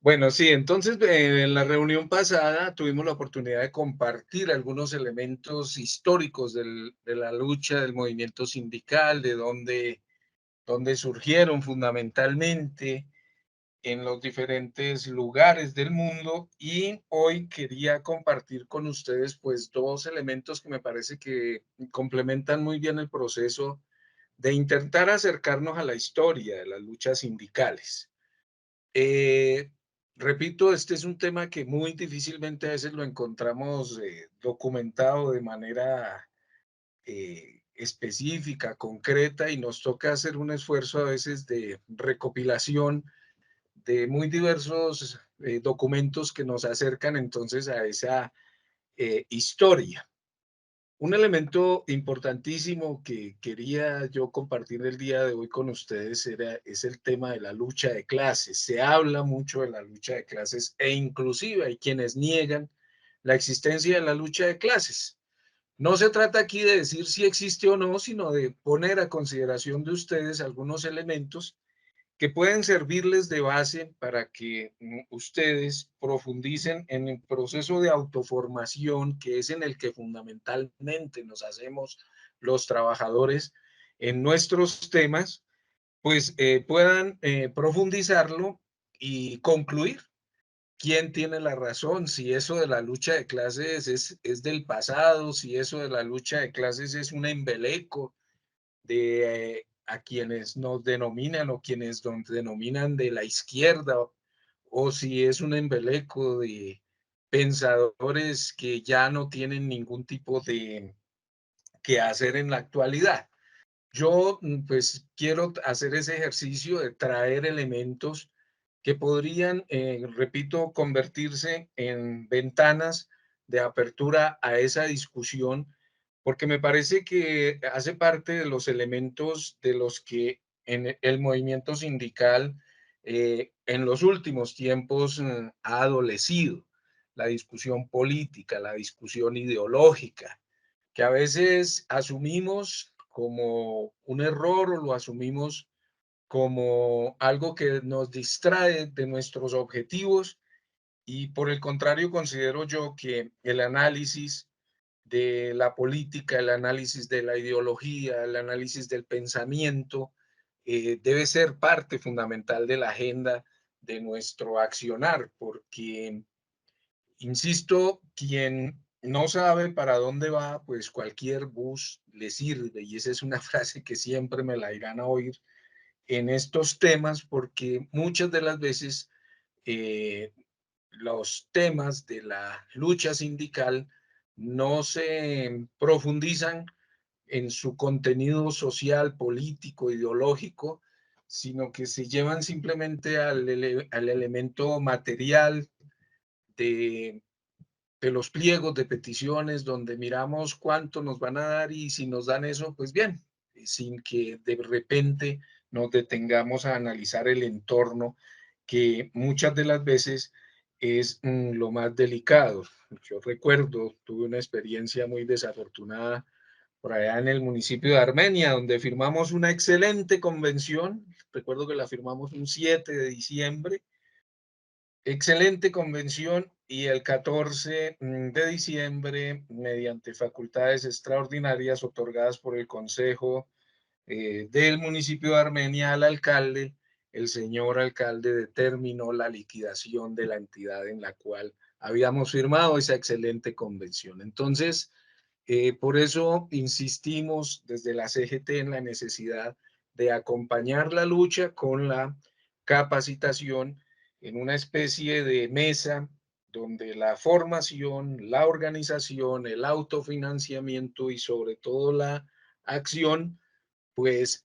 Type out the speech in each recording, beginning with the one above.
Bueno, sí, entonces en la reunión pasada tuvimos la oportunidad de compartir algunos elementos históricos de la lucha del movimiento sindical, de dónde surgieron fundamentalmente en los diferentes lugares del mundo, y hoy quería compartir con ustedes pues dos elementos que me parece que complementan muy bien el proceso de intentar acercarnos a la historia de las luchas sindicales. Eh, Repito, este es un tema que muy difícilmente a veces lo encontramos documentado de manera específica, concreta, y nos toca hacer un esfuerzo a veces de recopilación de muy diversos documentos que nos acercan entonces a esa historia. Un elemento importantísimo que quería yo compartir el día de hoy con ustedes es el tema de la lucha de clases. Se habla mucho de la lucha de clases e inclusive hay quienes niegan la existencia de la lucha de clases. No se trata aquí de decir si existe o no, sino de poner a consideración de ustedes algunos elementos que pueden servirles de base para que ustedes profundicen en el proceso de autoformación, que es en el que fundamentalmente nos hacemos los trabajadores en nuestros temas, pues puedan profundizarlo y concluir quién tiene la razón, si eso de la lucha de clases es del pasado, si eso de la lucha de clases es un embeleco de a quienes nos denominan o quienes nos denominan de la izquierda, o si es un embeleco de pensadores que ya no tienen ningún tipo de que hacer en la actualidad. Yo pues quiero hacer ese ejercicio de traer elementos que podrían, repito, convertirse en ventanas de apertura a esa discusión, porque me parece que hace parte de los elementos de los que en el movimiento sindical en los últimos tiempos ha adolecido la discusión política, la discusión ideológica, que a veces asumimos como un error o lo asumimos como algo que nos distrae de nuestros objetivos, y por el contrario considero yo que el análisis de la política, el análisis de la ideología, el análisis del pensamiento debe ser parte fundamental de la agenda de nuestro accionar, porque insisto, quien no sabe para dónde va, pues cualquier bus le sirve. Y esa es una frase que siempre me la irán a oír en estos temas, porque muchas de las veces eh, los temas de la lucha sindical no se profundizan en su contenido social, político, ideológico, sino que se llevan simplemente al elemento material de los pliegos de peticiones, donde miramos cuánto nos van a dar y si nos dan eso, pues bien, sin que de repente nos detengamos a analizar el entorno, que muchas de las veces es lo más delicado. Yo recuerdo, tuve una experiencia muy desafortunada por allá en el municipio de Armenia, donde firmamos una excelente convención. Recuerdo que la firmamos un 7 de diciembre. Excelente convención, y el 14 de diciembre, mediante facultades extraordinarias otorgadas por el Consejo del municipio de Armenia al alcalde, el señor alcalde determinó la liquidación de la entidad en la cual habíamos firmado esa excelente convención. Entonces, por eso insistimos desde la CGT en la necesidad de acompañar la lucha con la capacitación en una especie de mesa donde la formación, la organización, el autofinanciamiento y sobre todo la acción, pues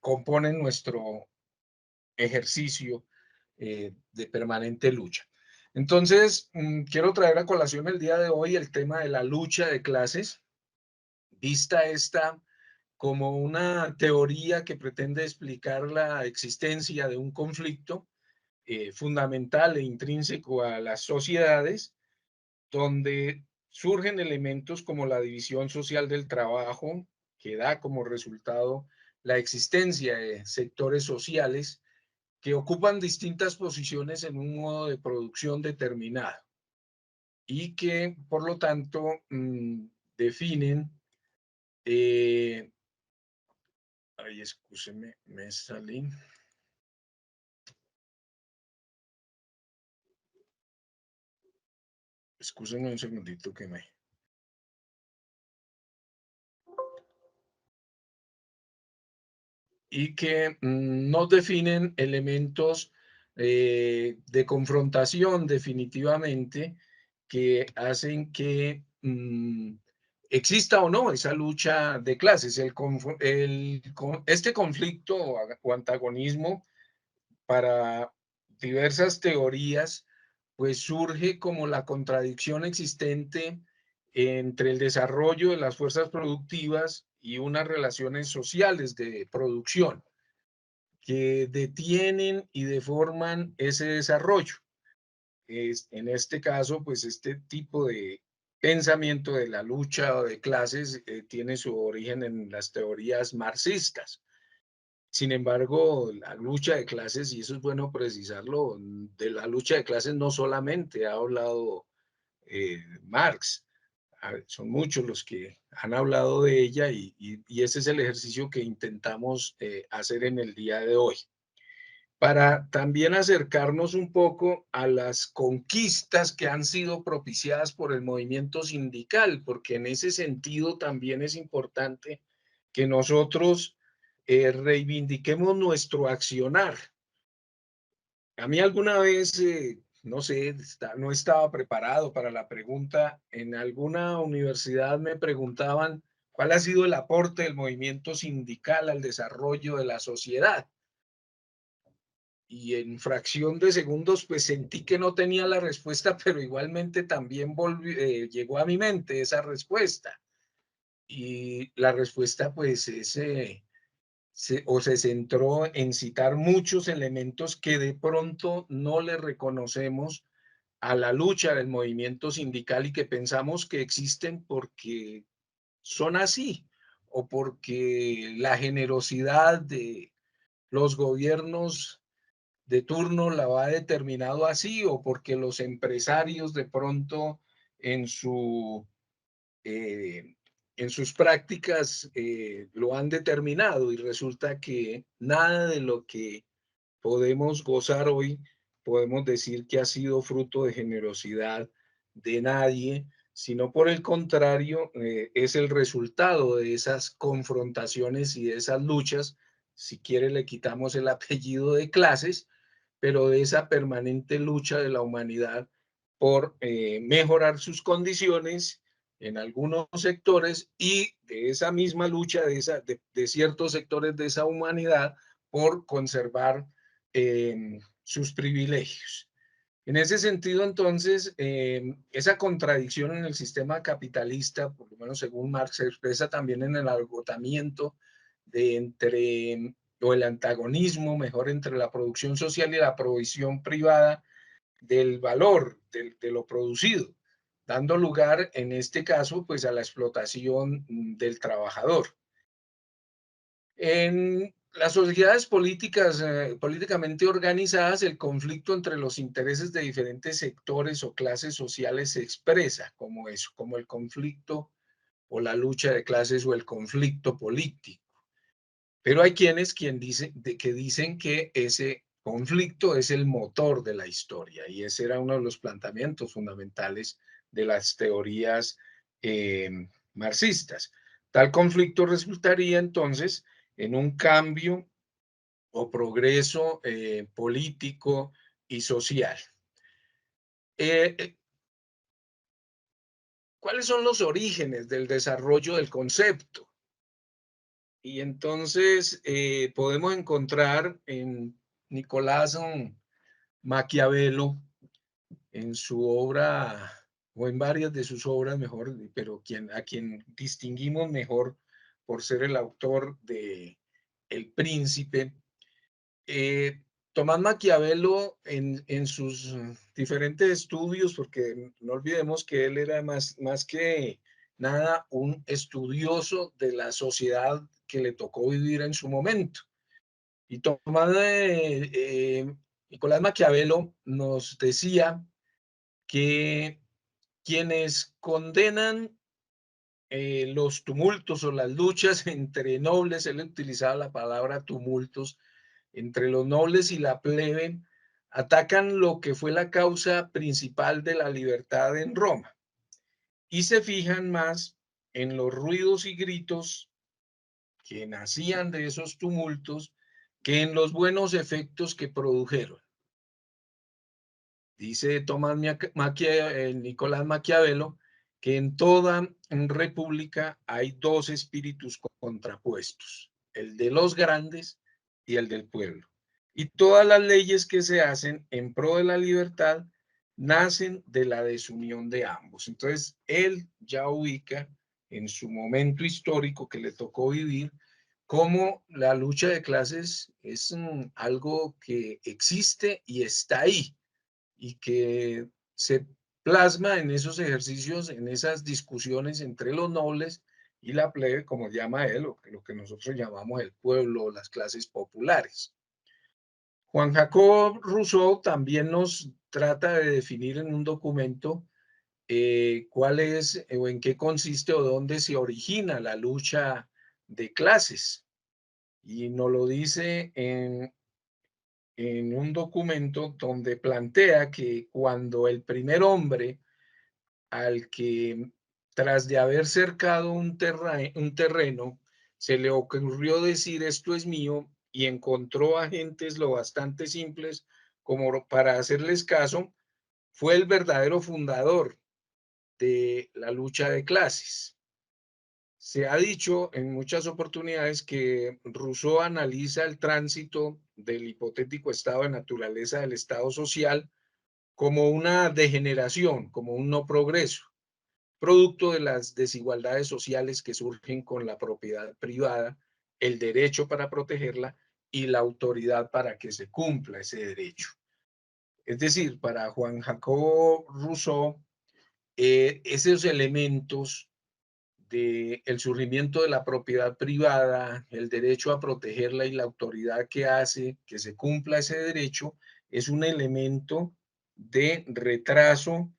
componen nuestro ejercicio de permanente lucha. Entonces, quiero traer a colación el día de hoy el tema de la lucha de clases, vista esta como una teoría que pretende explicar la existencia de un conflicto fundamental e intrínseco a las sociedades, donde surgen elementos como la división social del trabajo, que da como resultado la existencia de sectores sociales que ocupan distintas posiciones en un modo de producción determinado y que, por lo tanto, definen, eh, ay, escúcheme, me salí, escúcheme un segundito que me... Y que nos definen elementos de confrontación definitivamente que hacen que exista o no esa lucha de clases. Este conflicto o antagonismo para diversas teorías, pues surge como la contradicción existente entre el desarrollo de las fuerzas productivas y unas relaciones sociales de producción que detienen y deforman ese desarrollo. En este caso, pues este tipo de pensamiento de la lucha de clases tiene su origen en las teorías marxistas. Sin embargo, la lucha de clases, y eso es bueno precisarlo, de la lucha de clases no solamente ha hablado Marx, son muchos los que han hablado de ella y ese es el ejercicio que intentamos hacer en el día de hoy para también acercarnos un poco a las conquistas que han sido propiciadas por el movimiento sindical, porque en ese sentido también es importante que nosotros reivindiquemos nuestro accionar. A mí alguna vez, no sé, no estaba preparado para la pregunta, en alguna universidad me preguntaban cuál ha sido el aporte del movimiento sindical al desarrollo de la sociedad y en fracción de segundos pues sentí que no tenía la respuesta, pero igualmente también llegó a mi mente esa respuesta. Y la respuesta pues es, se centró en citar muchos elementos que de pronto no le reconocemos a la lucha del movimiento sindical y que pensamos que existen porque son así o porque la generosidad de los gobiernos de turno la ha determinado así o porque los empresarios de pronto en, su, eh, en sus prácticas lo han determinado y resulta que nada de lo que podemos gozar hoy podemos decir que ha sido fruto de generosidad de nadie, sino por el contrario, es el resultado de esas confrontaciones y de esas luchas, si quiere le quitamos el apellido de clases, pero de esa permanente lucha de la humanidad por mejorar sus condiciones en algunos sectores y de esa misma lucha de ciertos sectores de esa humanidad por conservar sus privilegios. En ese sentido, entonces, esa contradicción en el sistema capitalista, por lo menos según Marx, se expresa también en el agotamiento de entre, o el antagonismo, mejor, entre la producción social y la provisión privada del valor de lo producido, dando lugar, en este caso, pues a la explotación del trabajador. En las sociedades políticas, políticamente organizadas, el conflicto entre los intereses de diferentes sectores o clases sociales se expresa como eso, como el conflicto o la lucha de clases o el conflicto político. Pero hay que dicen que ese conflicto es el motor de la historia y ese era uno de los planteamientos fundamentales de las teorías eh, marxistas. Tal conflicto resultaría entonces en un cambio o progreso político y social. Eh, eh, ¿Cuáles son los orígenes del desarrollo del concepto? Y entonces podemos encontrar en Nicolás Maquiavelo, en su obra, o en varias de sus obras mejor, pero a quien distinguimos mejor por ser el autor de El Príncipe, Tomás Maquiavelo en sus diferentes estudios, porque no olvidemos que él era más que nada un estudioso de la sociedad que le tocó vivir en su momento. Y Nicolás Maquiavelo nos decía que quienes condenan los tumultos o las luchas entre nobles, él utilizaba la palabra tumultos, entre los nobles y la plebe, atacan lo que fue la causa principal de la libertad en Roma y se fijan más en los ruidos y gritos que nacían de esos tumultos que en los buenos efectos que produjeron. Dice Nicolás Maquiavelo que en toda república hay dos espíritus contrapuestos, el de los grandes y el del pueblo. Y todas las leyes que se hacen en pro de la libertad nacen de la desunión de ambos. Entonces, él ya ubica en su momento histórico que le tocó vivir cómo la lucha de clases es algo que existe y está ahí y que se plasma en esos ejercicios, en esas discusiones entre los nobles y la plebe, como llama él, o lo que nosotros llamamos el pueblo, las clases populares. Juan Jacob Rousseau también nos trata de definir en un documento cuál es o en qué consiste o dónde se origina la lucha de clases. Y nos lo dice en un documento donde plantea que cuando el primer hombre al que tras de haber cercado un terreno, se le ocurrió decir esto es mío y encontró agentes lo bastante simples como para hacerles caso, fue el verdadero fundador de la lucha de clases. Se ha dicho en muchas oportunidades que Rousseau analiza el tránsito del hipotético estado de naturaleza del estado social como una degeneración, como un no progreso, producto de las desigualdades sociales que surgen con la propiedad privada, el derecho para protegerla y la autoridad para que se cumpla ese derecho. Es decir, para Juan Jacobo Rousseau, esos elementos del surgimiento de la propiedad privada, el derecho a protegerla y la autoridad que hace que se cumpla ese derecho, es un elemento de retraso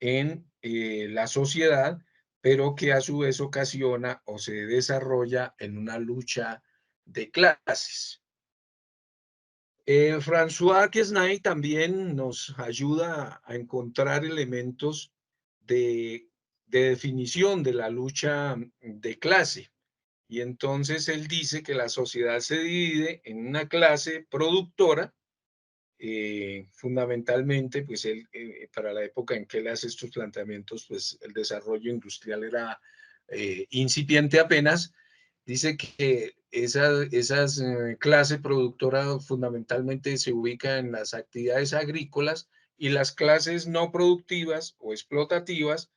en la sociedad, pero que a su vez ocasiona o se desarrolla en una lucha de clases. François Quesnay también nos ayuda a encontrar elementos de definición de la lucha de clase. Y entonces él dice que la sociedad se divide en una clase productora, fundamentalmente, pues él, para la época en que él hace estos planteamientos, pues el desarrollo industrial era incipiente apenas. Dice que esas clase productora fundamentalmente se ubica en las actividades agrícolas y las clases no productivas o explotativas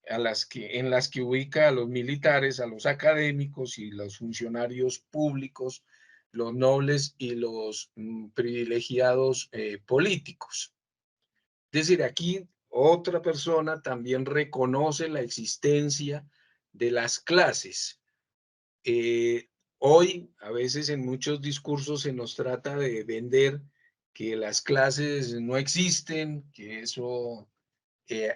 en las que ubica a los militares, a los académicos y los funcionarios públicos, los nobles y los privilegiados políticos. Es decir, aquí otra persona también reconoce la existencia de las clases. Eh, Hoy, a veces en muchos discursos se nos trata de vender que las clases no existen, que eso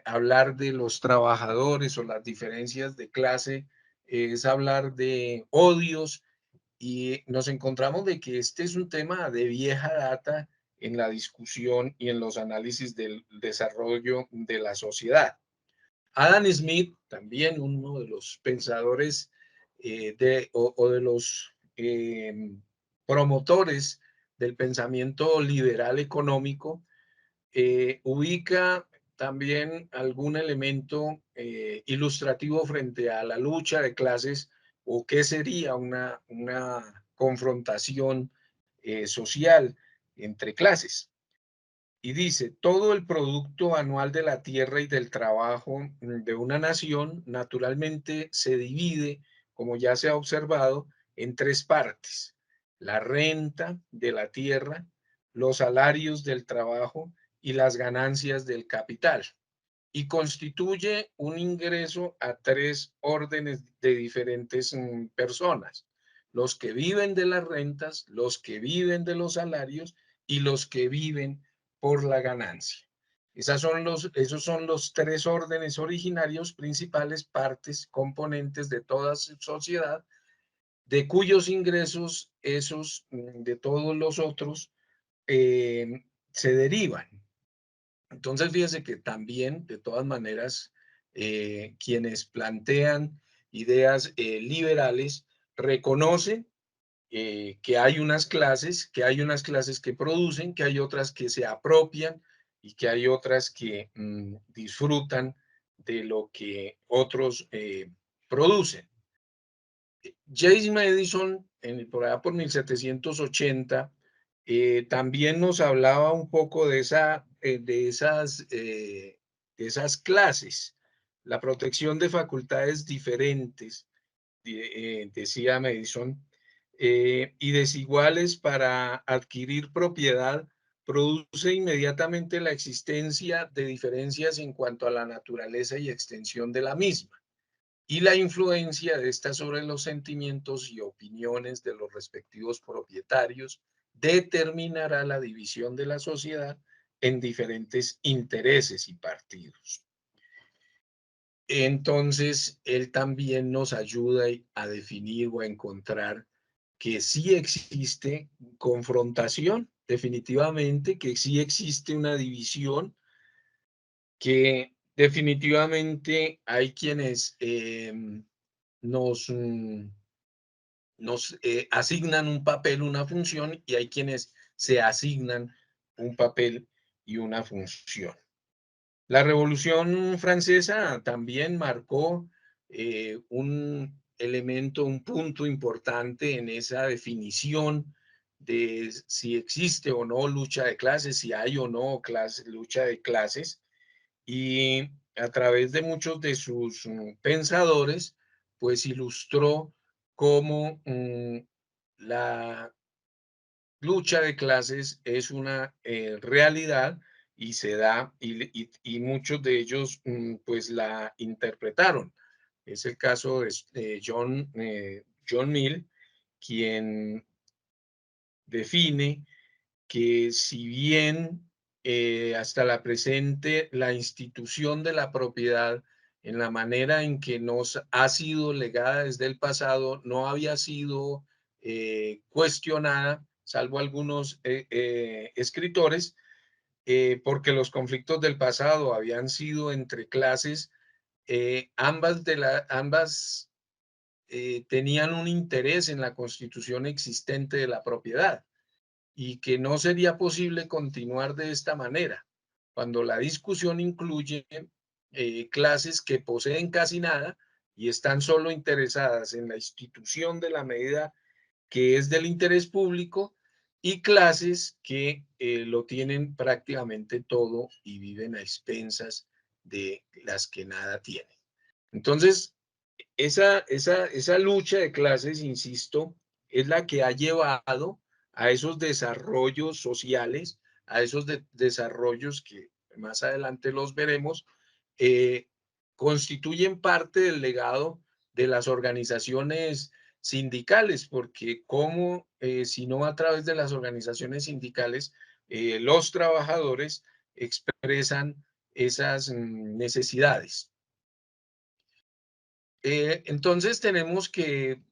hablar de los trabajadores o las diferencias de clase es hablar de odios y nos encontramos de que este es un tema de vieja data en la discusión y en los análisis del desarrollo de la sociedad. Adam Smith, también uno de los pensadores o de los promotores del pensamiento liberal económico, ubica también algún elemento ilustrativo frente a la lucha de clases o qué sería una confrontación social entre clases. Y dice, todo el producto anual de la tierra y del trabajo de una nación naturalmente se divide, como ya se ha observado, en tres partes. La renta de la tierra, los salarios del trabajo y las ganancias del capital. Y constituye un ingreso a tres órdenes de diferentes personas. los que viven de las rentas, los que viven de los salarios y los que viven por la ganancia. Esos son los tres órdenes originarios principales, partes, componentes de toda sociedad, de cuyos ingresos esos, de todos los otros, se derivan. Entonces, fíjese que también, de todas maneras, quienes plantean ideas liberales reconocen que hay unas clases que producen, que hay otras que se apropian y que hay otras que disfrutan de lo que otros producen. James Madison, por allá por 1780, también nos hablaba un poco de esas clases, la protección de facultades diferentes, decía Madison, y desiguales para adquirir propiedad, produce inmediatamente la existencia de diferencias en cuanto a la naturaleza y extensión de la misma y la influencia de esta sobre los sentimientos y opiniones de los respectivos propietarios determinará la división de la sociedad en diferentes intereses y partidos. Entonces, él también nos ayuda a definir o a encontrar que sí existe confrontación, definitivamente, que sí existe una división, que definitivamente hay quienes nos, asignan un papel, una función, y hay quienes se asignan un papel y una función. La Revolución Francesa también marcó un elemento, un punto importante en esa definición de si existe o no lucha de clases, si hay o no lucha de clases, y a través de muchos de sus pensadores, pues ilustró cómo la lucha de clases es una realidad y se da, y muchos de ellos pues la interpretaron. Es el caso de John Mill, quien define que si bien hasta la presente la institución de la propiedad en la manera en que nos ha sido legada desde el pasado no había sido cuestionada, salvo algunos escritores, porque los conflictos del pasado habían sido entre clases, ambas tenían un interés en la constitución existente de la propiedad y que no sería posible continuar de esta manera, cuando la discusión incluye clases que poseen casi nada y están solo interesadas en la institución de la medida que es del interés público, y clases que lo tienen prácticamente todo y viven a expensas de las que nada tienen. Entonces, esa lucha de clases, insisto, es la que ha llevado a esos desarrollos sociales, a esos desarrollos que más adelante los veremos, eh, constituyen parte del legado de las organizaciones sindicales, porque como si no a través de las organizaciones sindicales, los trabajadores expresan esas necesidades. Entonces tenemos que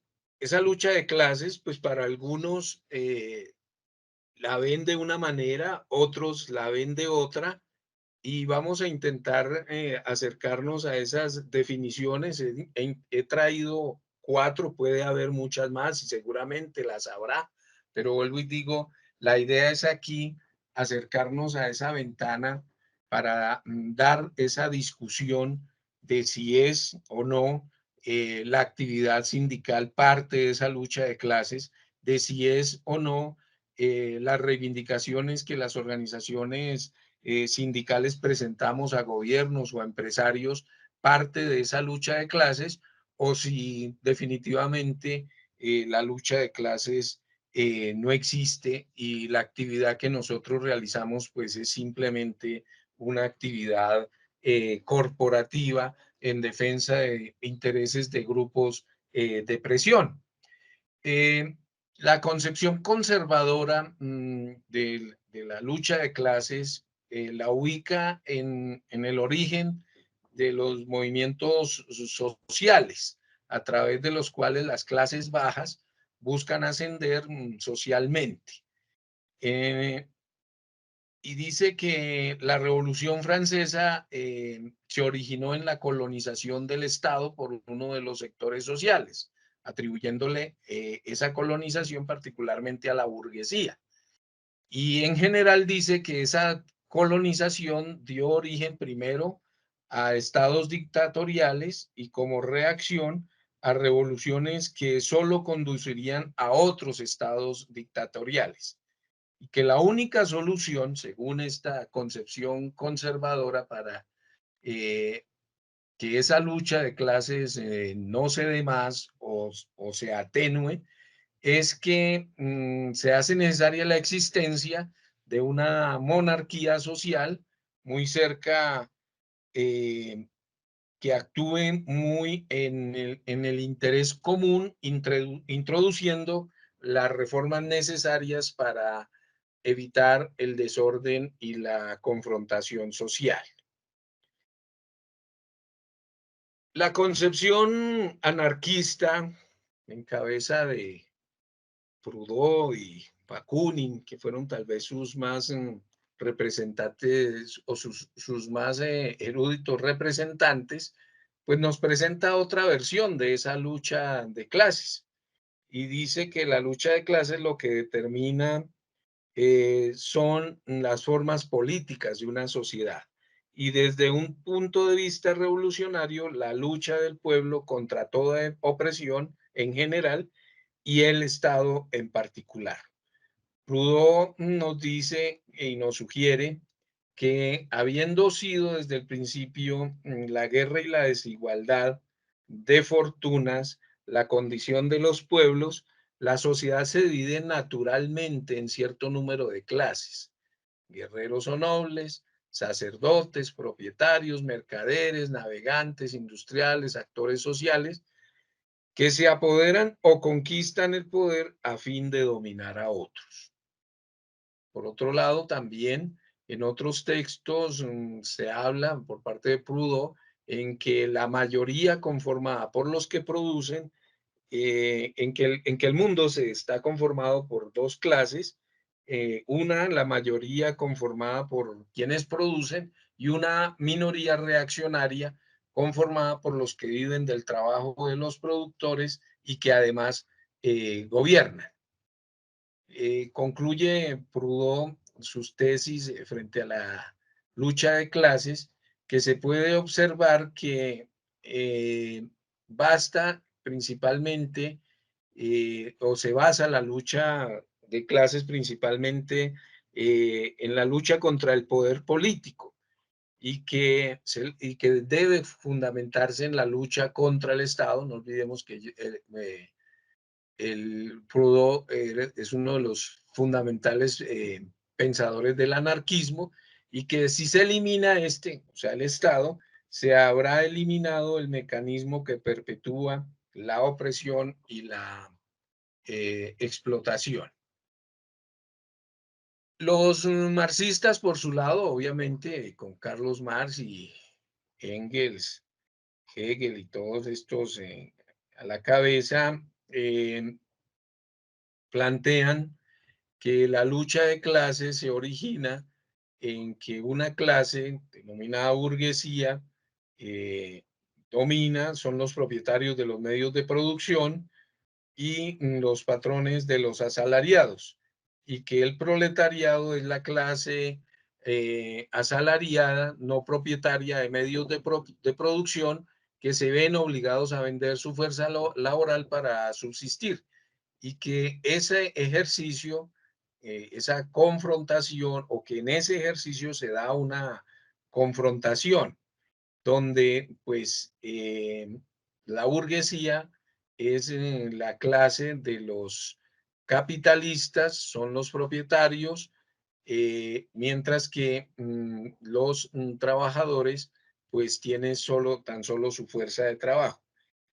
esa lucha de clases, pues para algunos la ven de una manera, otros la ven de otra, y vamos a intentar acercarnos a esas definiciones. He traído 4, puede haber muchas más y seguramente las habrá, pero vuelvo y digo, la idea es aquí acercarnos a esa ventana para dar esa discusión de si es o no la actividad sindical parte de esa lucha de clases, de si es o no las reivindicaciones que las organizaciones sindicales presentamos a gobiernos o a empresarios parte de esa lucha de clases, o si definitivamente la lucha de clases no existe y la actividad que nosotros realizamos pues es simplemente una actividad corporativa en defensa de intereses de grupos de presión. Eh, la concepción conservadora de la lucha de clases la ubica en el origen de los movimientos sociales, a través de los cuales las clases bajas buscan ascender socialmente. Eh, y dice que la Revolución Francesa se originó en la colonización del Estado por uno de los sectores sociales, atribuyéndole esa colonización particularmente a la burguesía. Y en general dice que esa colonización dio origen primero a estados dictatoriales y como reacción a revoluciones que solo conducirían a otros estados dictatoriales y que la única solución, según esta concepción conservadora, para eh, que esa lucha de clases no se dé más o se atenúe, es que se hace necesaria la existencia de una monarquía social muy cerca, que actúe muy en el interés común, introduciendo las reformas necesarias para evitar el desorden y la confrontación social. La concepción anarquista en cabeza de Proudhon y Bakunin, que fueron tal vez sus más representantes o sus más eruditos representantes, pues nos presenta otra versión de esa lucha de clases y dice que la lucha de clases lo que determina son las formas políticas de una sociedad. Y desde un punto de vista revolucionario, la lucha del pueblo contra toda opresión en general y el Estado en particular. Proudhon nos dice y nos sugiere que habiendo sido desde el principio la guerra y la desigualdad de fortunas, la condición de los pueblos, la sociedad se divide naturalmente en cierto número de clases, guerreros o nobles, sacerdotes, propietarios, mercaderes, navegantes, industriales, actores sociales, que se apoderan o conquistan el poder a fin de dominar a otros. Por otro lado, también en otros textos se habla por parte de Proudhon en que la mayoría conformada por los que producen, en que el mundo se está conformado por dos clases, una, la mayoría conformada por quienes producen y una minoría reaccionaria conformada por los que viven del trabajo de los productores y que además gobiernan. Concluye Proudhon sus tesis frente a la lucha de clases, que se puede observar que basta principalmente, o se basa la lucha de clases principalmente en la lucha contra el poder político y que debe fundamentarse en la lucha contra el Estado. No olvidemos que el Proudhon es uno de los fundamentales pensadores del anarquismo y que si se elimina o sea, el Estado, se habrá eliminado el mecanismo que perpetúa la opresión y la explotación. Los marxistas, por su lado, obviamente, con Carlos Marx y Engels, Hegel y todos estos a la cabeza, plantean que la lucha de clases se origina en que una clase denominada burguesía domina, son los propietarios de los medios de producción y los patrones de los asalariados, y que el proletariado es la clase asalariada, no propietaria de medios de producción, que se ven obligados a vender su fuerza laboral para subsistir y que ese ejercicio, esa confrontación o que en ese ejercicio se da una confrontación donde pues la burguesía es la clase de los capitalistas, son los propietarios, mientras que los trabajadores pues tienen tan solo su fuerza de trabajo.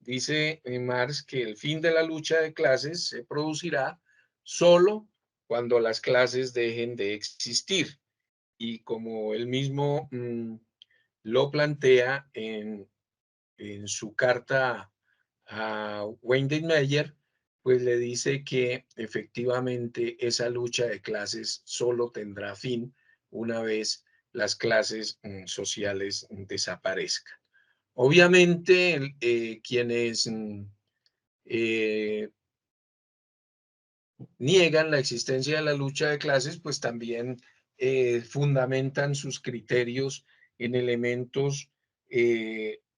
dice Marx que el fin de la lucha de clases se producirá solo cuando las clases dejen de existir. Y como él mismo lo plantea en su carta a Wayne Meyer, pues le dice que efectivamente esa lucha de clases solo tendrá fin una vez las clases sociales desaparezcan. Obviamente, quienes eh, niegan la existencia de la lucha de clases, pues también fundamentan sus criterios en elementos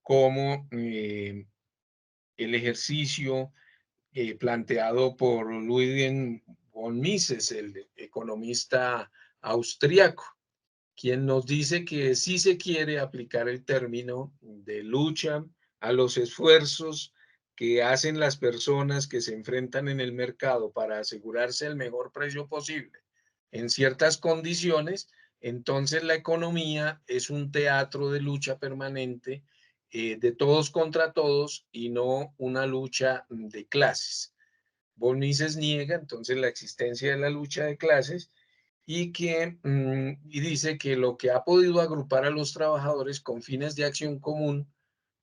como el ejercicio planteado por Ludwig von Mises, el economista austriaco, quien nos dice que si se quiere aplicar el término de lucha a los esfuerzos que hacen las personas que se enfrentan en el mercado para asegurarse el mejor precio posible en ciertas condiciones, entonces la economía es un teatro de lucha permanente de todos contra todos y no una lucha de clases. Von Mises niega entonces la existencia de la lucha de clases y dice que lo que ha podido agrupar a los trabajadores con fines de acción común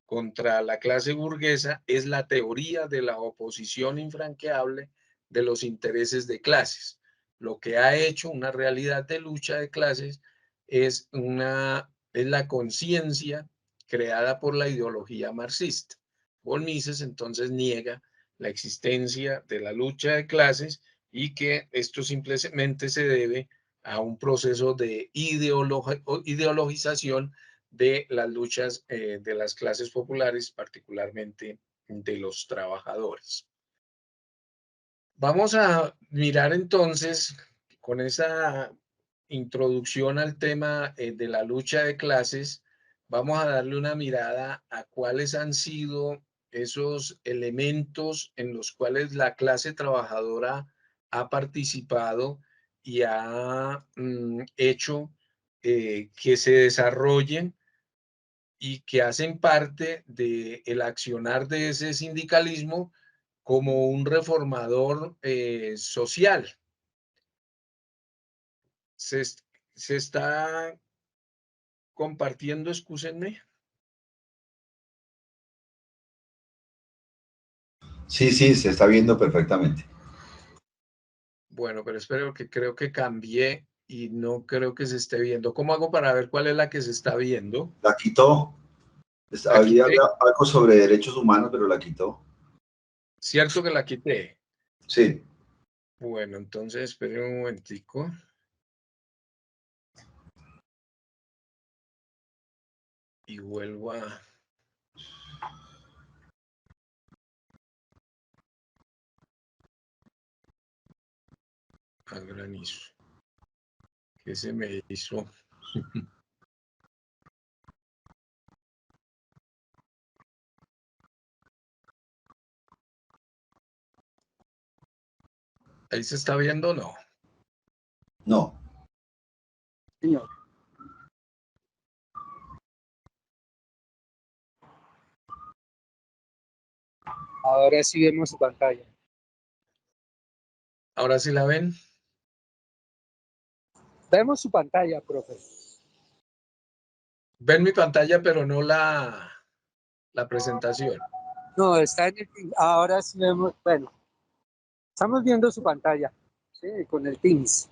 contra la clase burguesa es la teoría de la oposición infranqueable de los intereses de clases. Lo que ha hecho una realidad de lucha de clases es la conciencia creada por la ideología marxista. Von Mises entonces niega la existencia de la lucha de clases y que esto simplemente se debe a un proceso de ideologización de las luchas de las clases populares, particularmente de los trabajadores. Vamos a mirar entonces, con esa introducción al tema de la lucha de clases, vamos a darle una mirada a cuáles han sido esos elementos en los cuales la clase trabajadora ha participado y ha hecho que se desarrollen y que hacen parte del accionar de ese sindicalismo como un reformador social. Se, se está compartiendo, excúsenme. Sí, sí, se está viendo perfectamente. Bueno, pero espero que creo que cambié y no creo que se esté viendo. ¿Cómo hago para ver cuál es la que se está viendo? La quitó. La Había quité. algo sobre derechos humanos, pero la quitó. Cierto que la quité. Sí. Bueno, entonces espere un momentico. Y vuelvo a granizo. ¿Qué se me hizo? ¿Ahí se está viendo o no? No. Señor. Ahora sí vemos su pantalla. ¿Ahora sí la ven? Vemos su pantalla, profe. Ven mi pantalla, pero no la presentación. No, está en el... Ahora sí vemos... Bueno, estamos viendo su pantalla. Sí, con el Teams.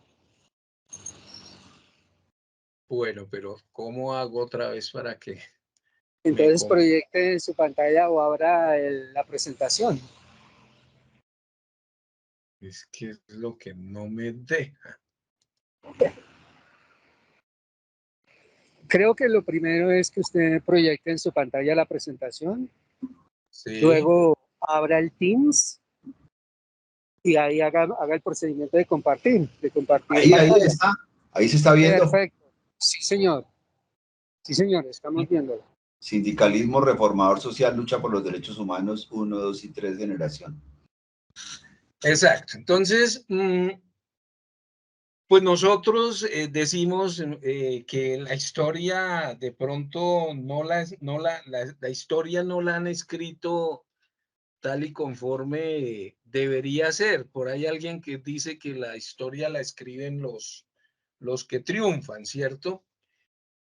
Bueno, pero ¿cómo hago otra vez para que Entonces proyecte en su pantalla o abra la presentación. Es que es lo que no me deja. Creo que lo primero es que usted proyecte en su pantalla la presentación. Sí. Luego abra el Teams y ahí haga el procedimiento de compartir. Ahí está. Ahí se está viendo. Perfecto. Sí, señor. Sí, señor, estamos viéndolo. Sindicalismo reformador social, lucha por los derechos humanos, 1, 2 y 3 generación. Exacto. Entonces, pues nosotros decimos que la historia de pronto la historia no la han escrito tal y conforme debería ser. Por ahí alguien que dice que la historia la escriben los que triunfan, ¿cierto?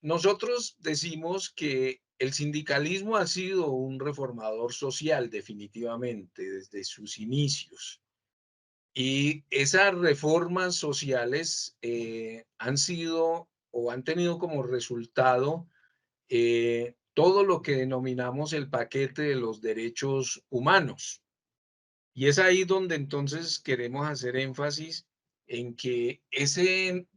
Nosotros decimos que el sindicalismo ha sido un reformador social definitivamente desde sus inicios. Y esas reformas sociales han sido o han tenido como resultado todo lo que denominamos el paquete de los derechos humanos. Y es ahí donde entonces queremos hacer énfasis en que ese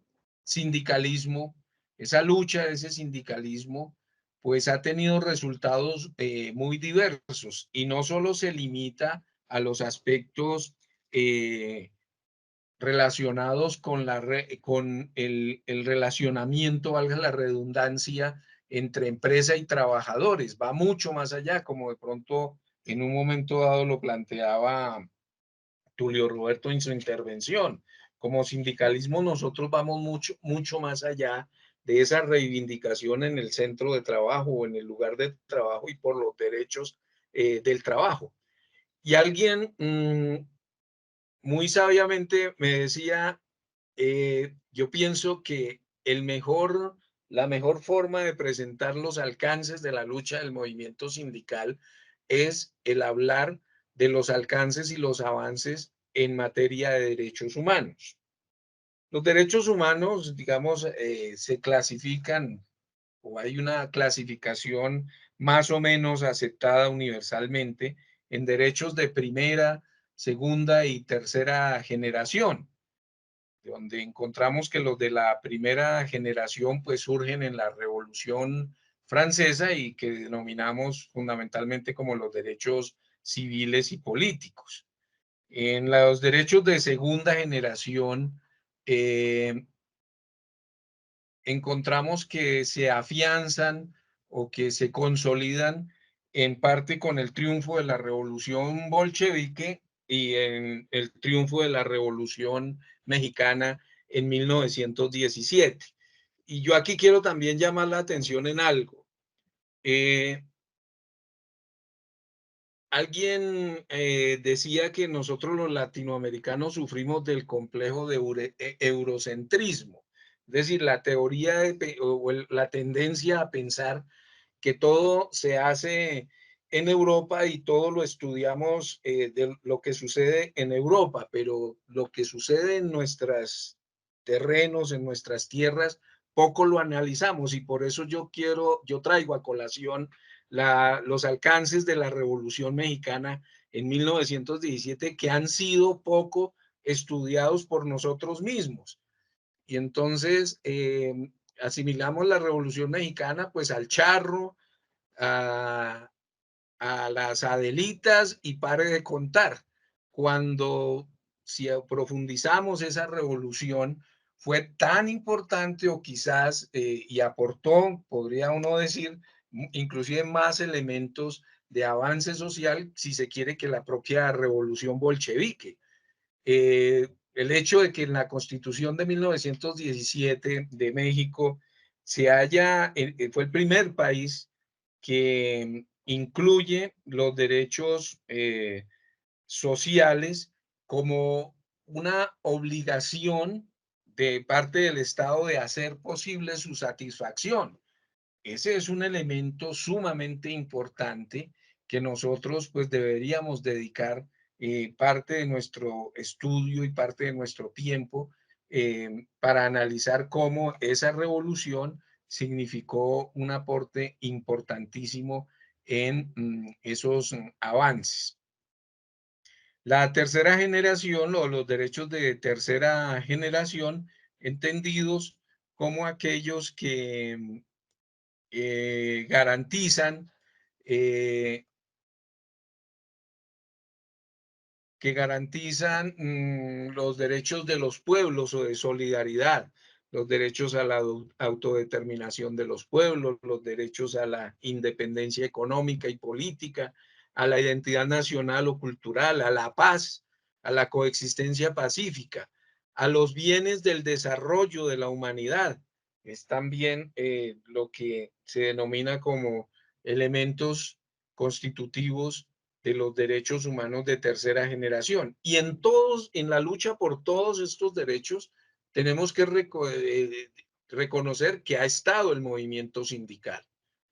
sindicalismo, esa lucha de ese sindicalismo, pues ha tenido resultados muy diversos y no solo se limita a los aspectos relacionados con, con el relacionamiento, valga la redundancia, entre empresa y trabajadores. Va mucho más allá, como de pronto en un momento dado lo planteaba Tulio Roberto en su intervención. Como sindicalismo nosotros vamos mucho más allá de esa reivindicación en el centro de trabajo o en el lugar de trabajo y por los derechos del trabajo. Y alguien muy sabiamente me decía, yo pienso que la mejor forma de presentar los alcances de la lucha del movimiento sindical es el hablar de los alcances y los avances en materia de derechos humanos. Los derechos humanos, digamos, se clasifican o hay una clasificación más o menos aceptada universalmente en derechos de primera, segunda y tercera generación, donde encontramos que los de la primera generación pues surgen en la Revolución Francesa y que denominamos fundamentalmente como los derechos civiles y políticos. En los derechos de segunda generación encontramos que se afianzan o que se consolidan en parte con el triunfo de la revolución bolchevique y en el triunfo de la revolución mexicana en 1917. Y yo aquí quiero también llamar la atención en algo. Alguien decía que nosotros los latinoamericanos sufrimos del complejo de eurocentrismo, es decir, la teoría o la tendencia a pensar que todo se hace en Europa y todo lo estudiamos de lo que sucede en Europa, pero lo que sucede en nuestros terrenos, en nuestras tierras, poco lo analizamos y por eso yo traigo a colación los alcances de la Revolución Mexicana en 1917 que han sido poco estudiados por nosotros mismos. Y entonces asimilamos la Revolución Mexicana pues al charro, a, a las Adelitas y pare de contar. Cuando si profundizamos esa revolución fue tan importante o quizás y aportó, podría uno decir, inclusive más elementos de avance social, si se quiere, que la propia revolución bolchevique. El hecho de que en la Constitución de 1917 de México fue el primer país que incluye los derechos sociales como una obligación de parte del Estado de hacer posible su satisfacción. Ese es un elemento sumamente importante que nosotros pues deberíamos dedicar parte de nuestro estudio y parte de nuestro tiempo para analizar cómo esa revolución significó un aporte importantísimo en esos avances. La tercera generación o los derechos de tercera generación entendidos como aquellos garantizan eh, los derechos de los pueblos o de solidaridad, los derechos a la autodeterminación de los pueblos, los derechos a la independencia económica y política, a la identidad nacional o cultural, a la paz, a la coexistencia pacífica, a los bienes del desarrollo de la humanidad. Es también lo que se denomina como elementos constitutivos de los derechos humanos de tercera generación. Y en la lucha por todos estos derechos, tenemos que reconocer que ha estado el movimiento sindical.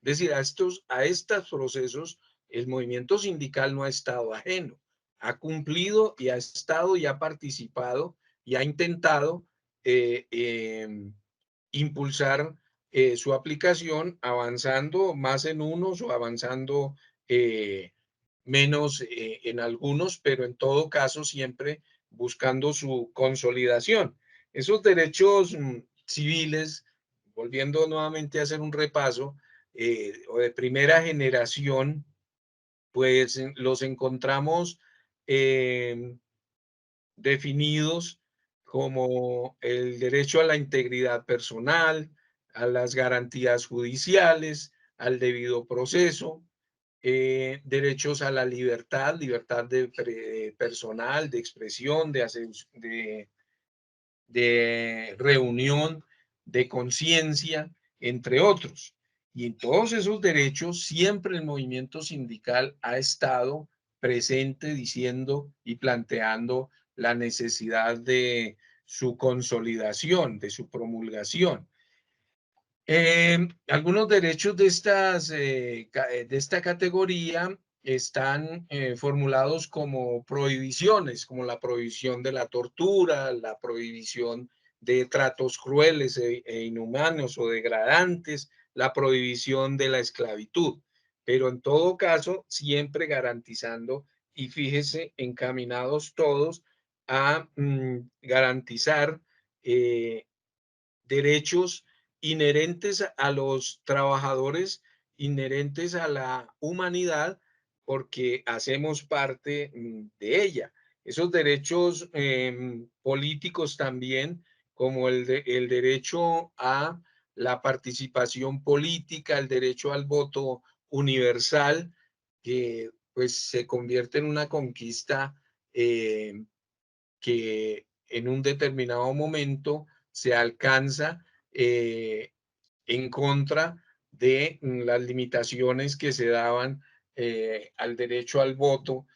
Es decir, a estos procesos, el movimiento sindical no ha estado ajeno. Ha cumplido y ha estado y ha participado y ha intentado impulsar su aplicación, avanzando más en unos o avanzando menos en algunos, pero en todo caso siempre buscando su consolidación. Esos derechos civiles, volviendo nuevamente a hacer un repaso, o de primera generación, pues los encontramos definidos como el derecho a la integridad personal, a las garantías judiciales, al debido proceso, derechos a la libertad, libertad personal, de expresión, de reunión, de conciencia, entre otros. Y en todos esos derechos siempre el movimiento sindical ha estado presente diciendo y planteando la necesidad de su consolidación, de su promulgación. Algunos derechos de esta categoría están formulados como prohibiciones, como la prohibición de la tortura, la prohibición de tratos crueles e inhumanos o degradantes, la prohibición de la esclavitud, pero en todo caso siempre garantizando, y fíjese, encaminados todos a garantizar derechos inherentes a los trabajadores, inherentes a la humanidad, porque hacemos parte de ella. Esos derechos políticos también, como el derecho a la participación política, el derecho al voto universal, que pues se convierte en una conquista que en un determinado momento se alcanza en contra de las limitaciones que se daban al derecho al voto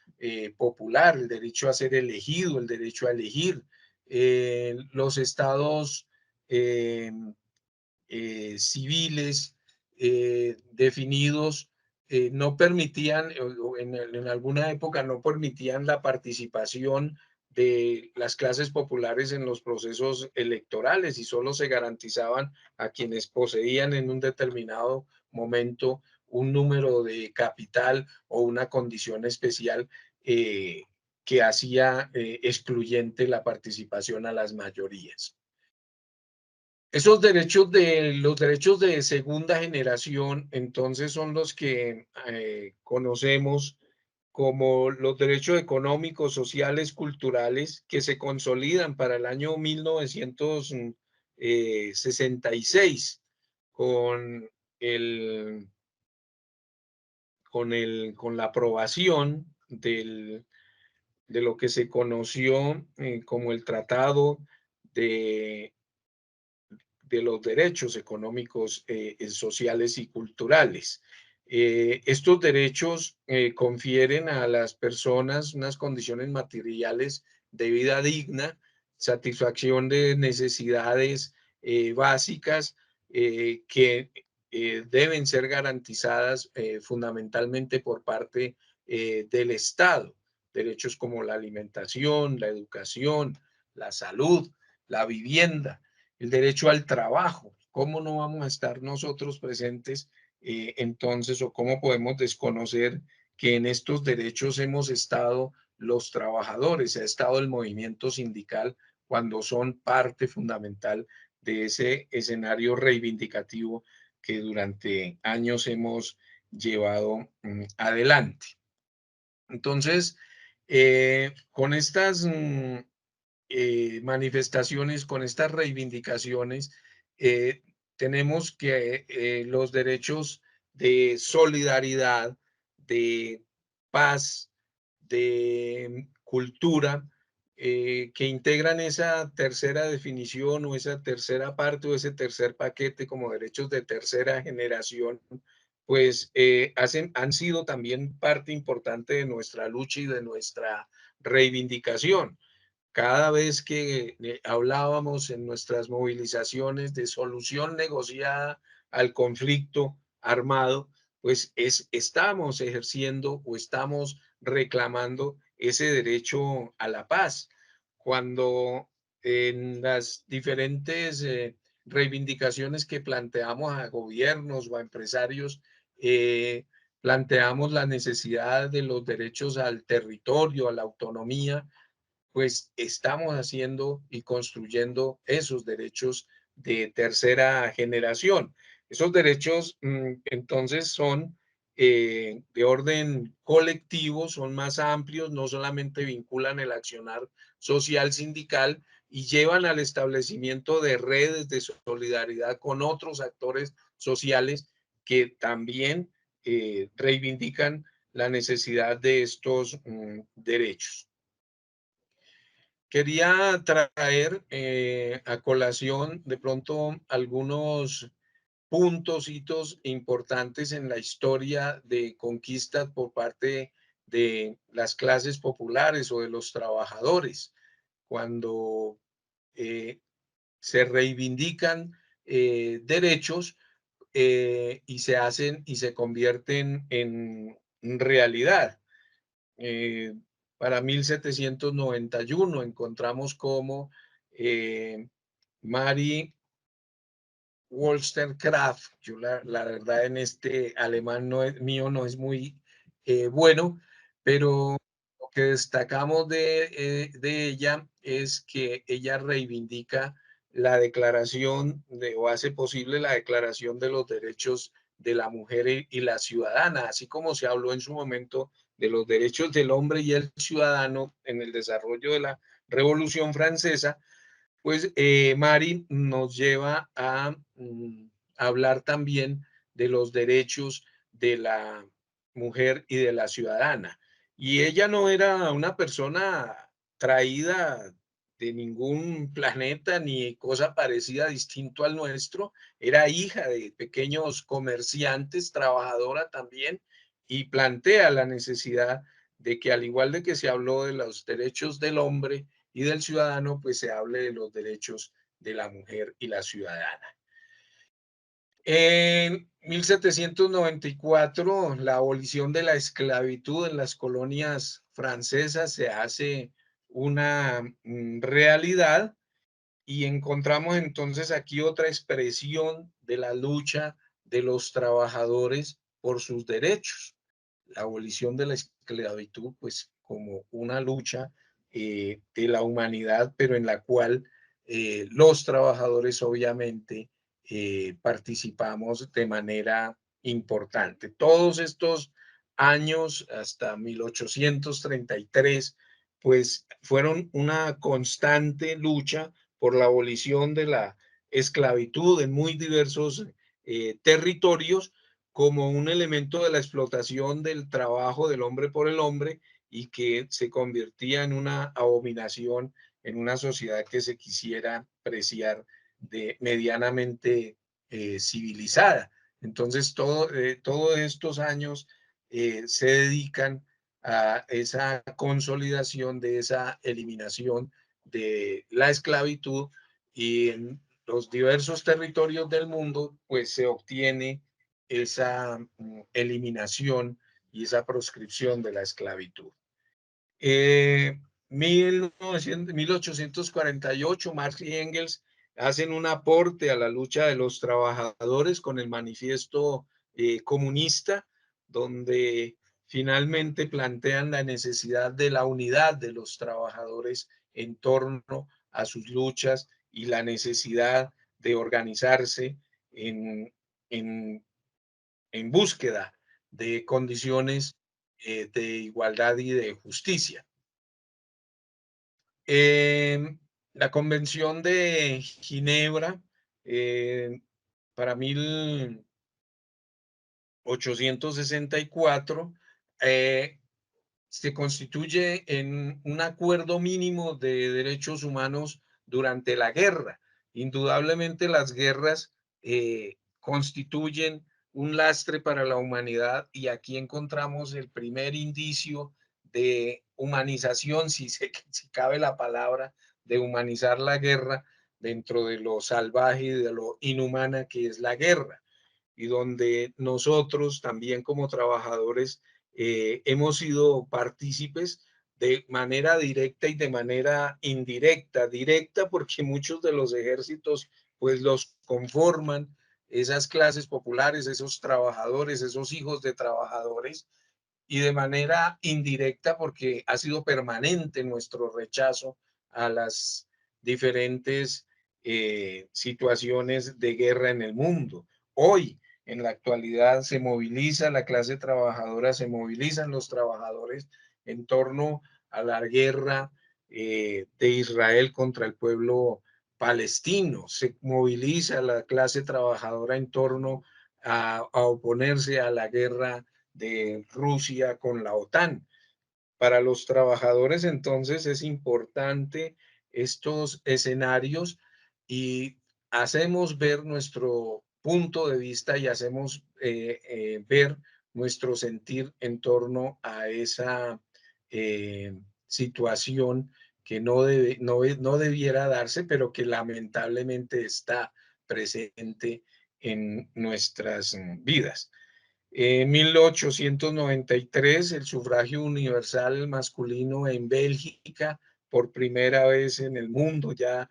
popular, el derecho a ser elegido, el derecho a elegir. Los estados civiles definidos no permitían, o en alguna época no permitían la participación de las clases populares en los procesos electorales y solo se garantizaban a quienes poseían en un determinado momento un número de capital o una condición especial que hacía excluyente la participación a las mayorías. Esos los derechos de segunda generación, entonces son los que conocemos como los derechos económicos, sociales, culturales, que se consolidan para el año 1966 con con la aprobación de lo que se conoció como el Tratado de los derechos económicos, sociales y culturales. Estos derechos confieren a las personas unas condiciones materiales de vida digna, satisfacción de necesidades básicas que deben ser garantizadas fundamentalmente por parte del Estado. Derechos como la alimentación, la educación, la salud, la vivienda, el derecho al trabajo. ¿Cómo no vamos a estar nosotros presentes entonces o cómo podemos desconocer que en estos derechos hemos estado los trabajadores, ha estado el movimiento sindical cuando son parte fundamental de ese escenario reivindicativo que durante años hemos llevado adelante? Entonces, con estas manifestaciones, con estas reivindicaciones, tenemos que los derechos de solidaridad, de paz, de cultura, que integran esa tercera definición o esa tercera parte o ese tercer paquete como derechos de tercera generación, pues han sido también parte importante de nuestra lucha y de nuestra reivindicación. Cada vez que hablábamos en nuestras movilizaciones de solución negociada al conflicto armado, pues estamos ejerciendo o estamos reclamando ese derecho a la paz. Cuando en las diferentes reivindicaciones que planteamos a gobiernos o a empresarios, planteamos la necesidad de los derechos al territorio, a la autonomía, pues estamos haciendo y construyendo esos derechos de tercera generación. Esos derechos entonces son de orden colectivo, son más amplios, no solamente vinculan el accionar social sindical y llevan al establecimiento de redes de solidaridad con otros actores sociales que también reivindican la necesidad de estos derechos. Quería traer a colación de pronto algunos puntos, hitos importantes en la historia de conquista por parte de las clases populares o de los trabajadores, cuando se reivindican derechos y se hacen y se convierten en realidad. Eh, para 1791 encontramos como Mary Wollstonecraft, yo la verdad en este alemán mío no es muy bueno, pero lo que destacamos de ella es que ella reivindica la declaración o hace posible la declaración de los derechos de la mujer y la ciudadana, así como se habló en su momento de los derechos del hombre y el ciudadano en el desarrollo de la Revolución Francesa. Pues Mari nos lleva a hablar también de los derechos de la mujer y de la ciudadana. Y ella no era una persona traída de ningún planeta ni cosa parecida distinto al nuestro, era hija de pequeños comerciantes, trabajadora también, y plantea la necesidad de que al igual de que se habló de los derechos del hombre, y del ciudadano, pues se hable de los derechos de la mujer y la ciudadana. En 1794, la abolición de la esclavitud en las colonias francesas se hace una realidad y encontramos entonces aquí otra expresión de la lucha de los trabajadores por sus derechos. La abolición de la esclavitud, pues como una lucha de la humanidad, pero en la cual los trabajadores obviamente participamos de manera importante. Todos estos años, hasta 1833, pues fueron una constante lucha por la abolición de la esclavitud en muy diversos territorios, como un elemento de la explotación del trabajo del hombre por el hombre y que se convertía en una abominación en una sociedad que se quisiera apreciar de medianamente civilizada. Entonces, todos estos años se dedican a esa consolidación de esa eliminación de la esclavitud y en los diversos territorios del mundo, pues se obtiene esa eliminación y esa proscripción de la esclavitud. 1848, Marx y Engels hacen un aporte a la lucha de los trabajadores con el manifiesto comunista, donde finalmente plantean la necesidad de la unidad de los trabajadores en torno a sus luchas y la necesidad de organizarse en, en en búsqueda de condiciones de igualdad y de justicia. La Convención de Ginebra, para 1864, se constituye en un acuerdo mínimo de derechos humanos durante la guerra. Indudablemente las guerras constituyen un lastre para la humanidad, y aquí encontramos el primer indicio de humanización, si cabe la palabra, de humanizar la guerra dentro de lo salvaje y de lo inhumana que es la guerra, y donde nosotros también como trabajadores hemos sido partícipes de manera directa y de manera indirecta. Directa porque muchos de los ejércitos pues los conforman esas clases populares, esos trabajadores, esos hijos de trabajadores, y de manera indirecta porque ha sido permanente nuestro rechazo a las diferentes situaciones de guerra en el mundo. Hoy, en la actualidad, se moviliza la clase trabajadora, se movilizan los trabajadores en torno a la guerra de Israel contra el pueblo palestino. Se moviliza la clase trabajadora en torno a oponerse a la guerra de Rusia con la OTAN. Para los trabajadores, entonces, es importante estos escenarios, y hacemos ver nuestro punto de vista y hacemos ver nuestro sentir en torno a esa situación que no debiera darse, pero que lamentablemente está presente en nuestras vidas. En 1893, el sufragio universal masculino en Bélgica, por primera vez en el mundo, ya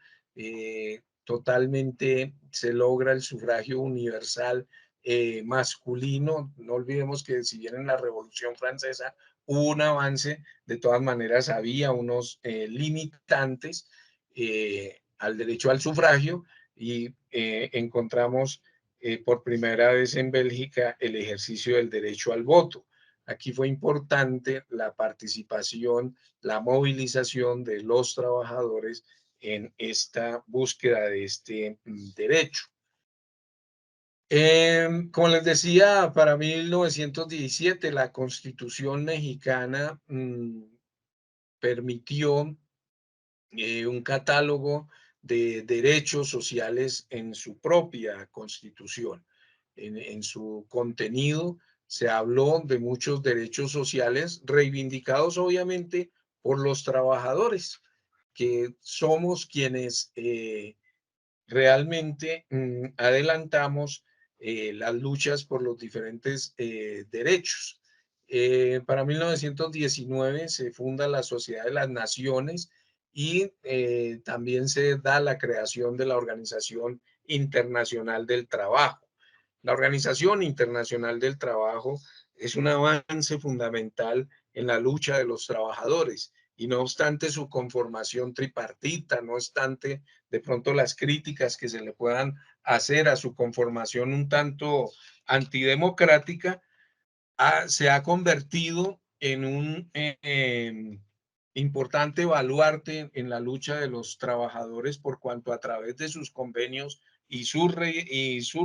totalmente se logra el sufragio universal masculino. No olvidemos que si bien en la Revolución Francesa hubo un avance, de todas maneras había unos limitantes al derecho al sufragio, y encontramos por primera vez en Bélgica el ejercicio del derecho al voto. Aquí fue importante la participación, la movilización de los trabajadores en esta búsqueda de este derecho. Como les decía, para 1917 la Constitución mexicana permitió un catálogo de derechos sociales en su propia Constitución. En su contenido se habló de muchos derechos sociales reivindicados obviamente por los trabajadores, que somos quienes realmente adelantamos las luchas por los diferentes derechos. Para 1919 se funda la Sociedad de las Naciones, y también se da la creación de la Organización Internacional del Trabajo. La Organización Internacional del Trabajo es un avance fundamental en la lucha de los trabajadores, y no obstante su conformación tripartita, no obstante de pronto las críticas que se le puedan hacer a su conformación un tanto antidemocrática, se ha convertido en un importante baluarte en la lucha de los trabajadores, por cuanto a través de sus convenios y sus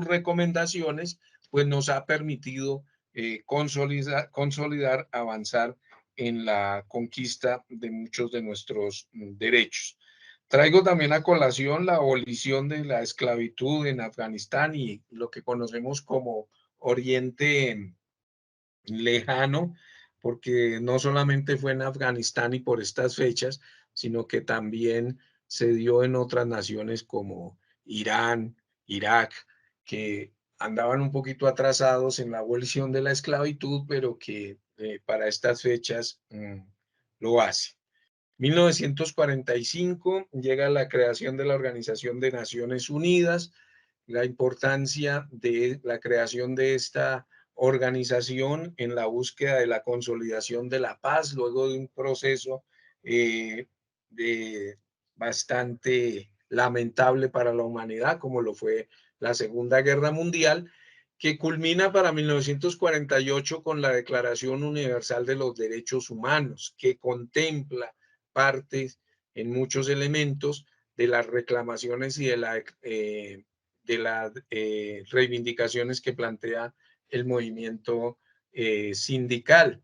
recomendaciones, pues nos ha permitido consolidar, avanzar en la conquista de muchos de nuestros derechos. Traigo también a colación la abolición de la esclavitud en Afganistán y lo que conocemos como Oriente Lejano, porque no solamente fue en Afganistán y por estas fechas, sino que también se dio en otras naciones como Irán, Irak, que andaban un poquito atrasados en la abolición de la esclavitud, pero que para estas fechas lo hace. 1945 llega la creación de la Organización de Naciones Unidas. La importancia de la creación de esta organización en la búsqueda de la consolidación de la paz, luego de un proceso de bastante lamentable para la humanidad, como lo fue la Segunda Guerra Mundial, que culmina para 1948 con la Declaración Universal de los Derechos Humanos, que contempla partes en muchos elementos de las reclamaciones y de las reivindicaciones que plantea el movimiento sindical,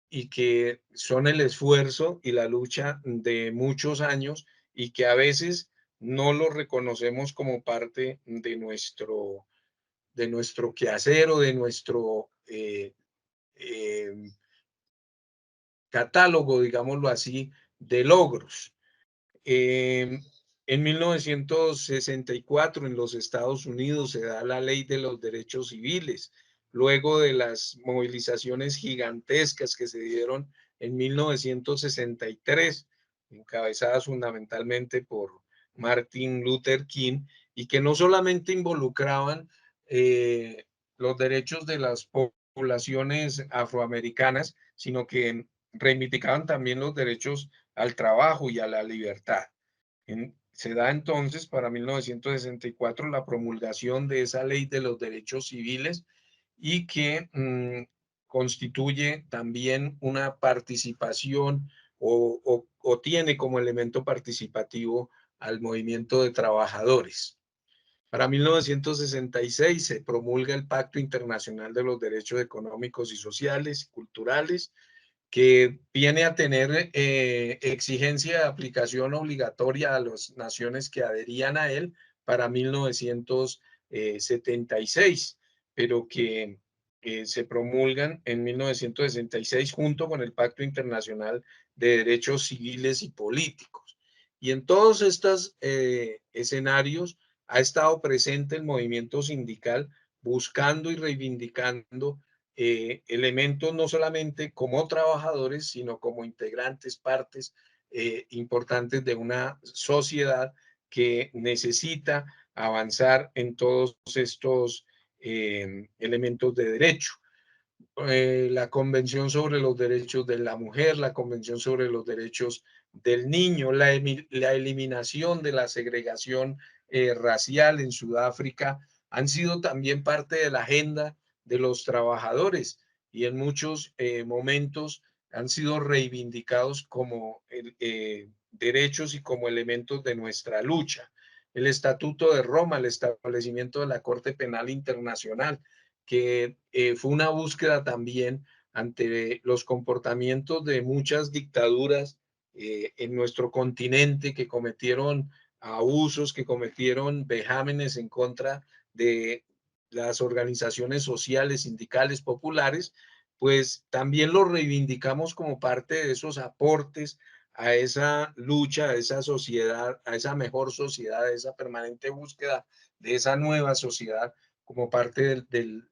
y que son el esfuerzo y la lucha de muchos años, y que a veces no lo reconocemos como parte nuestro quehacer o de nuestro catálogo, digámoslo así, de logros. En 1964 en los Estados Unidos se da la Ley de los Derechos Civiles, luego de las movilizaciones gigantescas que se dieron en 1963, encabezadas fundamentalmente por Martin Luther King, y que no solamente involucraban los derechos de las poblaciones afroamericanas, sino que reivindicaban también los derechos al trabajo y a la libertad. Se da entonces para 1964 la promulgación de esa ley de los derechos civiles y que constituye también una participación o tiene como elemento participativo al movimiento de trabajadores. Para 1966 se promulga el Pacto Internacional de los Derechos Económicos y Sociales y Culturales, que viene a tener exigencia de aplicación obligatoria a las naciones que adherían a él para 1976, pero que se promulgan en 1966 junto con el Pacto Internacional de Derechos Civiles y Políticos. Y en todos estos escenarios ha estado presente el movimiento sindical buscando y reivindicando elementos no solamente como trabajadores, sino como integrantes, partes importantes de una sociedad que necesita avanzar en todos estos elementos de derecho. La Convención sobre los Derechos de la Mujer, la Convención sobre los Derechos del Niño, la eliminación de la segregación racial en Sudáfrica, han sido también parte de la agenda de los trabajadores y en muchos momentos han sido reivindicados como derechos y como elementos de nuestra lucha. El Estatuto de Roma, el establecimiento de la Corte Penal Internacional, que fue una búsqueda también ante los comportamientos de muchas dictaduras en nuestro continente que cometieron abusos, que cometieron vejámenes en contra de las organizaciones sociales, sindicales, populares, pues también lo reivindicamos como parte de esos aportes a esa lucha, a esa sociedad, a esa mejor sociedad, a esa permanente búsqueda de esa nueva sociedad como parte del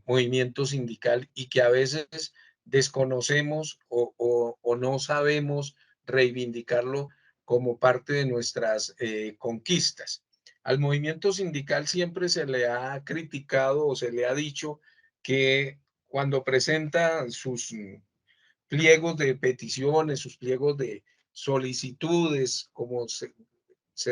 movimiento sindical y que a veces desconocemos o no sabemos reivindicarlo como parte de nuestras conquistas. Al movimiento sindical siempre se le ha criticado o se le ha dicho que cuando presenta sus pliegos de peticiones, sus pliegos de solicitudes, como se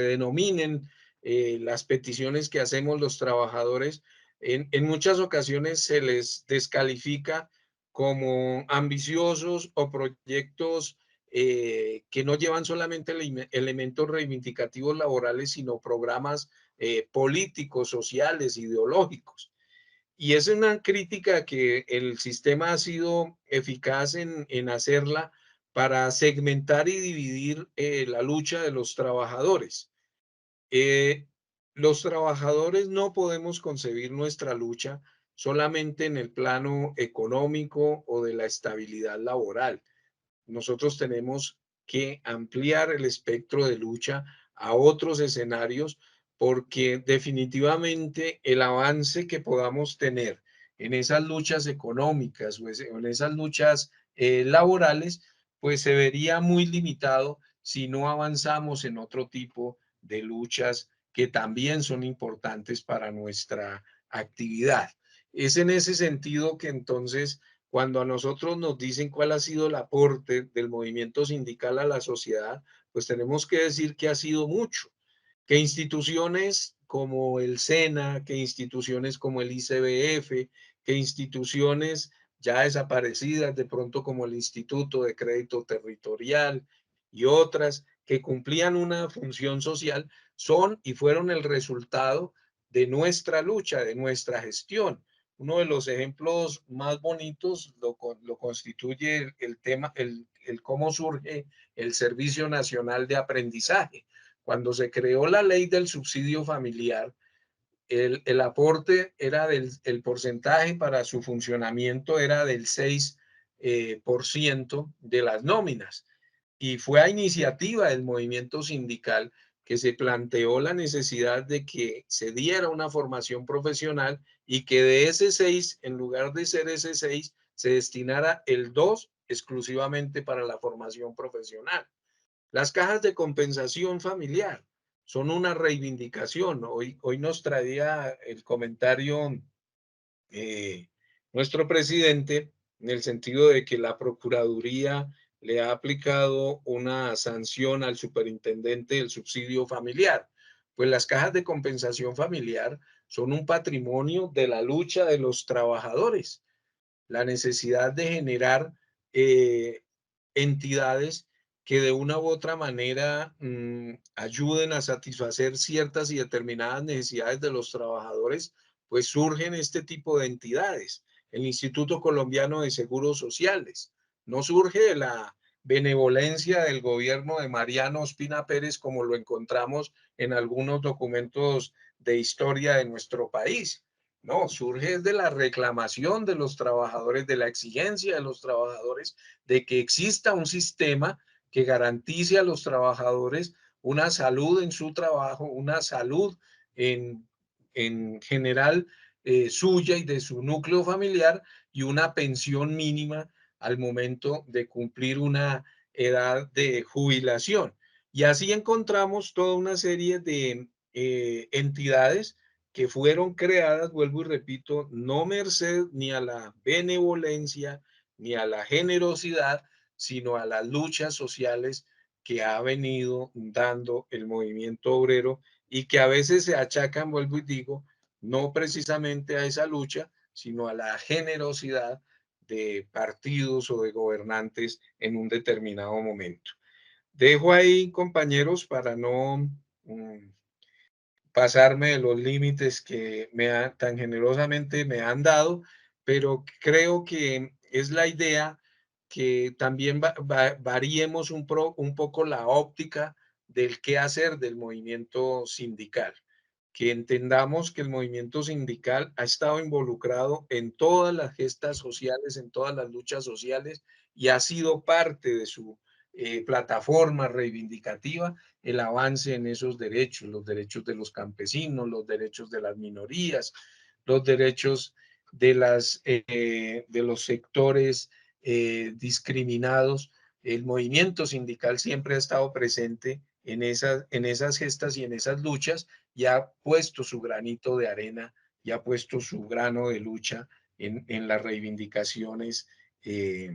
denominen las peticiones que hacemos los trabajadores, en muchas ocasiones se les descalifica como ambiciosos o proyectos que no llevan solamente elementos reivindicativos laborales, sino programas políticos, sociales, ideológicos. Y es una crítica que el sistema ha sido eficaz en hacerla para segmentar y dividir la lucha de los trabajadores. Los trabajadores no podemos concebir nuestra lucha solamente en el plano económico o de la estabilidad laboral. Nosotros tenemos que ampliar el espectro de lucha a otros escenarios porque definitivamente el avance que podamos tener en esas luchas económicas o en esas luchas laborales, pues se vería muy limitado si no avanzamos en otro tipo de luchas que también son importantes para nuestra actividad. Es en ese sentido que entonces cuando a nosotros nos dicen cuál ha sido el aporte del movimiento sindical a la sociedad, pues tenemos que decir que ha sido mucho, que instituciones como el SENA, que instituciones como el ICBF, que instituciones ya desaparecidas de pronto como el Instituto de Crédito Territorial y otras que cumplían una función social, son y fueron el resultado de nuestra lucha, de nuestra gestión. Uno de los ejemplos más bonitos lo constituye el tema, el cómo surge el Servicio Nacional de Aprendizaje. Cuando se creó la ley del subsidio familiar, el aporte era el porcentaje para su funcionamiento era del 6% de las nóminas. Y fue a iniciativa del movimiento sindical que se planteó la necesidad de que se diera una formación profesional y que de ese 6, en lugar de ser ese 6, se destinara el 2 exclusivamente para la formación profesional. Las cajas de compensación familiar son una reivindicación. Hoy nos traía el comentario nuestro presidente en el sentido de que la Procuraduría le ha aplicado una sanción al superintendente del subsidio familiar. Pues las cajas de compensación familiar son un patrimonio de la lucha de los trabajadores. La necesidad de generar entidades que de una u otra manera ayuden a satisfacer ciertas y determinadas necesidades de los trabajadores, pues surgen este tipo de entidades. El Instituto Colombiano de Seguros Sociales no surge de la benevolencia del gobierno de Mariano Ospina Pérez, como lo encontramos en algunos documentos de historia de nuestro país. No, surge de la reclamación de los trabajadores, de la exigencia de los trabajadores de que exista un sistema que garantice a los trabajadores una salud en su trabajo, una salud en general suya y de su núcleo familiar y una pensión mínima al momento de cumplir una edad de jubilación. Y así encontramos toda una serie de entidades que fueron creadas, vuelvo y repito, no merced ni a la benevolencia ni a la generosidad, sino a las luchas sociales que ha venido dando el movimiento obrero y que a veces se achacan, vuelvo y digo, no precisamente a esa lucha, sino a la generosidad de partidos o de gobernantes en un determinado momento. Dejo ahí, compañeros, para no pasarme de los límites que tan generosamente me han dado, pero creo que es la idea que también variemos un poco la óptica del qué hacer del movimiento sindical, que entendamos que el movimiento sindical ha estado involucrado en todas las gestas sociales, en todas las luchas sociales y ha sido parte de su plataforma reivindicativa el avance en esos derechos, los derechos de los campesinos, los derechos de las minorías, los derechos de los sectores discriminados. El movimiento sindical siempre ha estado presente en esas gestas y en esas luchas y ha puesto su granito de arena y ha puesto su grano de lucha en las reivindicaciones que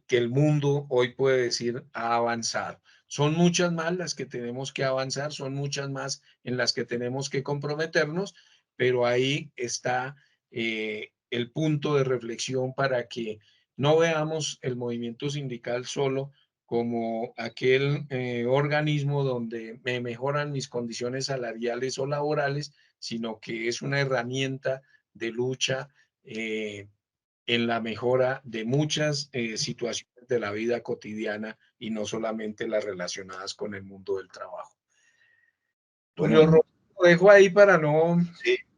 el mundo hoy puede decir ha avanzado. Son muchas más las que tenemos que avanzar, son muchas más en las que tenemos que comprometernos, pero ahí está el punto de reflexión para que no veamos el movimiento sindical solo como aquel organismo donde me mejoran mis condiciones salariales o laborales, sino que es una herramienta de lucha en la mejora de muchas situaciones de la vida cotidiana y no solamente las relacionadas con el mundo del trabajo. Tulio, Bueno, lo dejo ahí para no...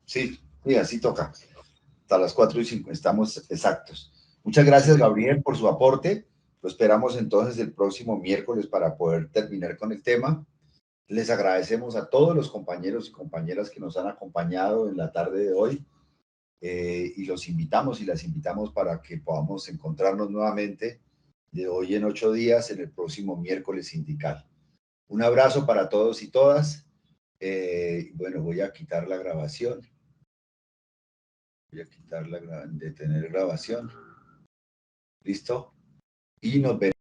Sí, así toca. Hasta las 4:05, estamos exactos. Muchas gracias, Gabriel, por su aporte. Lo esperamos entonces el próximo miércoles para poder terminar con el tema. Les agradecemos a todos los compañeros y compañeras que nos han acompañado en la tarde de hoy. Y los invitamos y las invitamos para que podamos encontrarnos nuevamente de hoy en 8 días en el próximo miércoles sindical. Un abrazo para todos y todas. Bueno, voy a quitar la grabación. Voy a quitar detener grabación. ¿Listo? Y nos veremos.